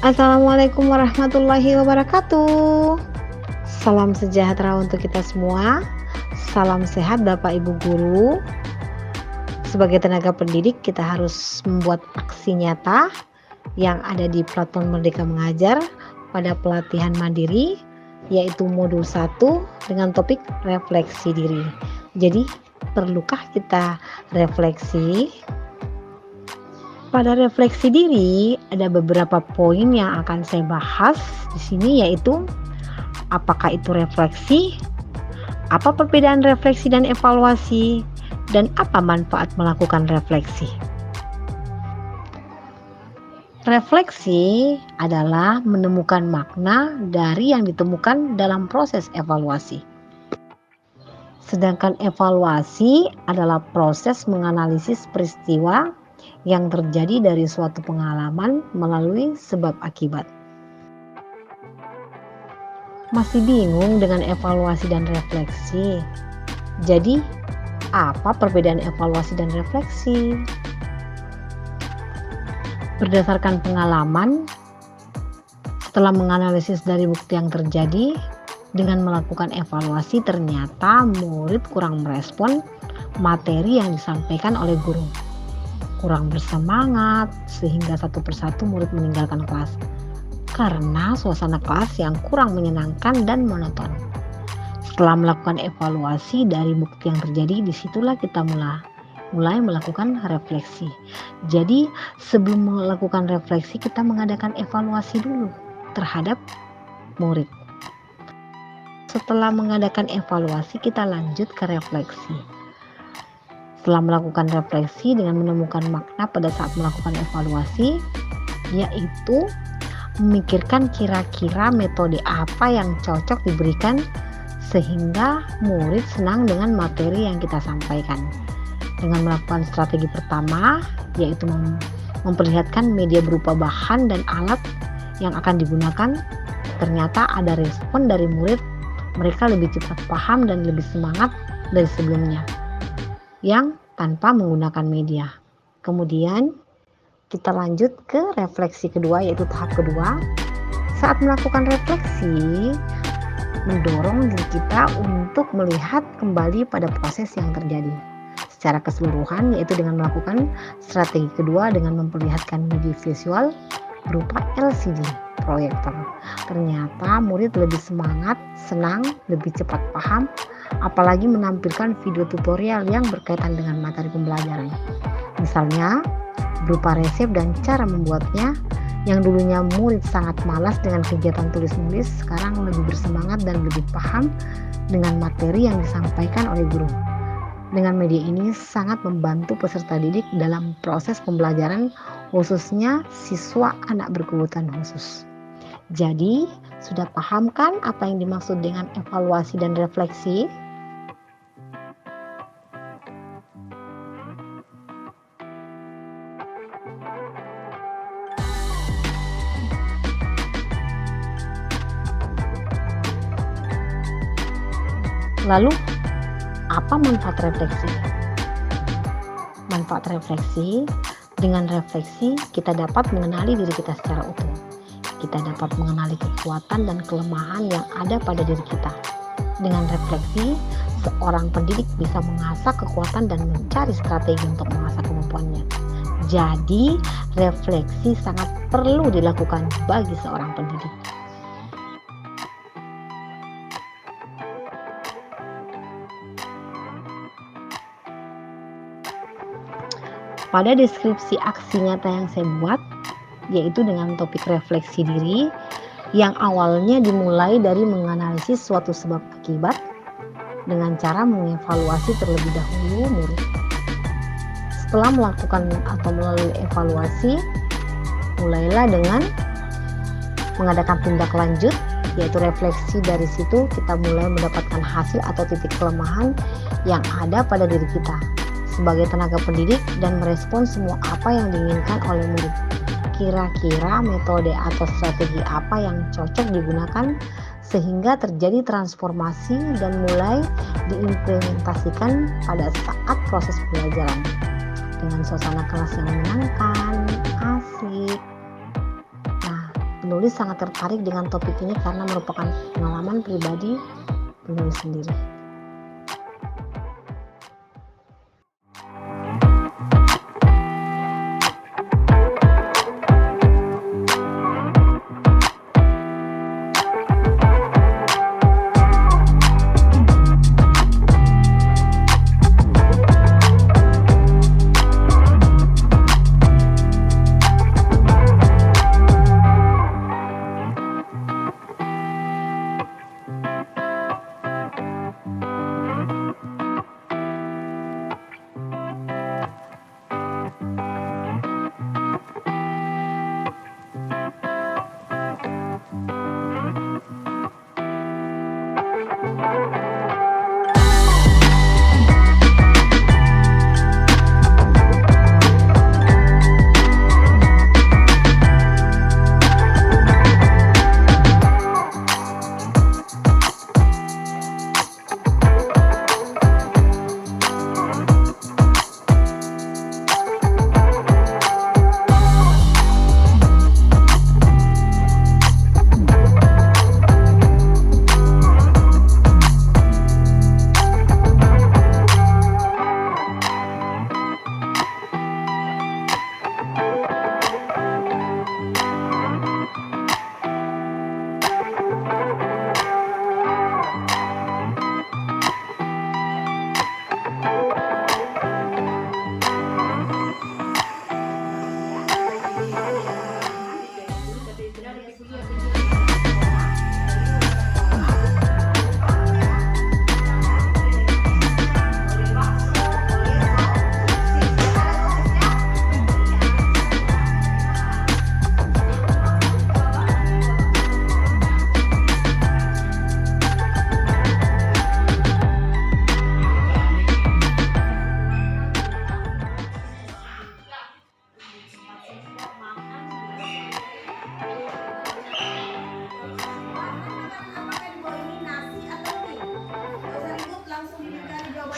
Assalamualaikum warahmatullahi wabarakatuh. Salam sejahtera untuk kita semua. Salam sehat Bapak Ibu guru. Sebagai tenaga pendidik, kita harus membuat aksi nyata yang ada di platform Merdeka Mengajar pada pelatihan mandiri, yaitu modul 1 dengan topik refleksi diri. Jadi, perlukah kita refleksi? Pada refleksi diri ada beberapa poin yang akan saya bahas di sini, yaitu apakah itu refleksi, apa perbedaan refleksi dan evaluasi, dan apa manfaat melakukan refleksi. Refleksi adalah menemukan makna dari yang ditemukan dalam proses evaluasi. Sedangkan evaluasi adalah proses menganalisis peristiwa yang terjadi dari suatu pengalaman melalui sebab akibat. Masih bingung dengan evaluasi dan refleksi? Jadi, apa perbedaan evaluasi dan refleksi? Berdasarkan pengalaman, setelah menganalisis dari bukti yang terjadi, dengan melakukan evaluasi ternyata murid kurang merespon materi yang disampaikan oleh guru. Kurang bersemangat sehingga satu persatu murid meninggalkan kelas karena suasana kelas yang kurang menyenangkan dan monoton. Setelah melakukan evaluasi dari bukti yang terjadi, disitulah kita mulai melakukan refleksi. Jadi sebelum melakukan refleksi, kita mengadakan evaluasi dulu terhadap murid. Setelah mengadakan evaluasi, kita lanjut ke refleksi. Setelah melakukan refleksi dengan menemukan makna pada saat melakukan evaluasi, yaitu memikirkan kira-kira metode apa yang cocok diberikan sehingga murid senang dengan materi yang kita sampaikan. Dengan melakukan strategi pertama, yaitu memperlihatkan media berupa bahan dan alat yang akan digunakan, ternyata ada respon dari murid, mereka lebih cepat paham dan lebih semangat dari sebelumnya yang tanpa menggunakan media. Kemudian kita lanjut ke refleksi kedua, yaitu tahap kedua. Saat melakukan refleksi, mendorong diri kita untuk melihat kembali pada proses yang terjadi secara keseluruhan, yaitu dengan melakukan strategi kedua dengan memperlihatkan media visual berupa LCD proyektor. Ternyata murid lebih semangat, senang, lebih cepat paham, apalagi menampilkan video tutorial yang berkaitan dengan materi pembelajaran. Misalnya berupa resep dan cara membuatnya. Yang dulunya murid sangat malas dengan kegiatan tulis-menulis, sekarang lebih bersemangat dan lebih paham dengan materi yang disampaikan oleh guru. Dengan media ini sangat membantu peserta didik dalam proses pembelajaran, khususnya siswa anak berkebutuhan khusus. Jadi, sudah paham kan apa yang dimaksud dengan evaluasi dan refleksi? Lalu, apa manfaat refleksi? Manfaat refleksi, dengan refleksi kita dapat mengenali diri kita secara utuh. Kita dapat mengenali kekuatan dan kelemahan yang ada pada diri kita. Dengan refleksi, seorang pendidik bisa mengasah kekuatan dan mencari strategi untuk mengasah kemampuannya. Jadi, refleksi sangat perlu dilakukan bagi seorang pendidik. Pada deskripsi aksi nyata yang saya buat, yaitu dengan topik refleksi diri, yang awalnya dimulai dari menganalisis suatu sebab akibat dengan cara mengevaluasi terlebih dahulu murid. Setelah melakukan atau melalui evaluasi, mulailah dengan mengadakan tindak lanjut, yaitu refleksi. Dari situ kita mulai mendapatkan hasil atau titik kelemahan yang ada pada diri kita sebagai tenaga pendidik dan merespon semua apa yang diinginkan oleh murid. Kira-kira metode atau strategi apa yang cocok digunakan sehingga terjadi transformasi dan mulai diimplementasikan pada saat proses pembelajaran dengan suasana kelas yang menyenangkan, asik. Nah, penulis sangat tertarik dengan topik ini karena merupakan pengalaman pribadi penulis sendiri.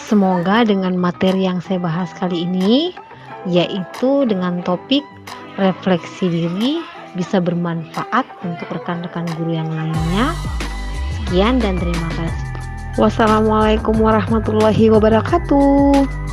Semoga dengan materi yang saya bahas kali ini, yaitu dengan topik refleksi diri, bisa bermanfaat untuk rekan-rekan guru yang lainnya. Sekian dan terima kasih. Wassalamualaikum warahmatullahi wabarakatuh.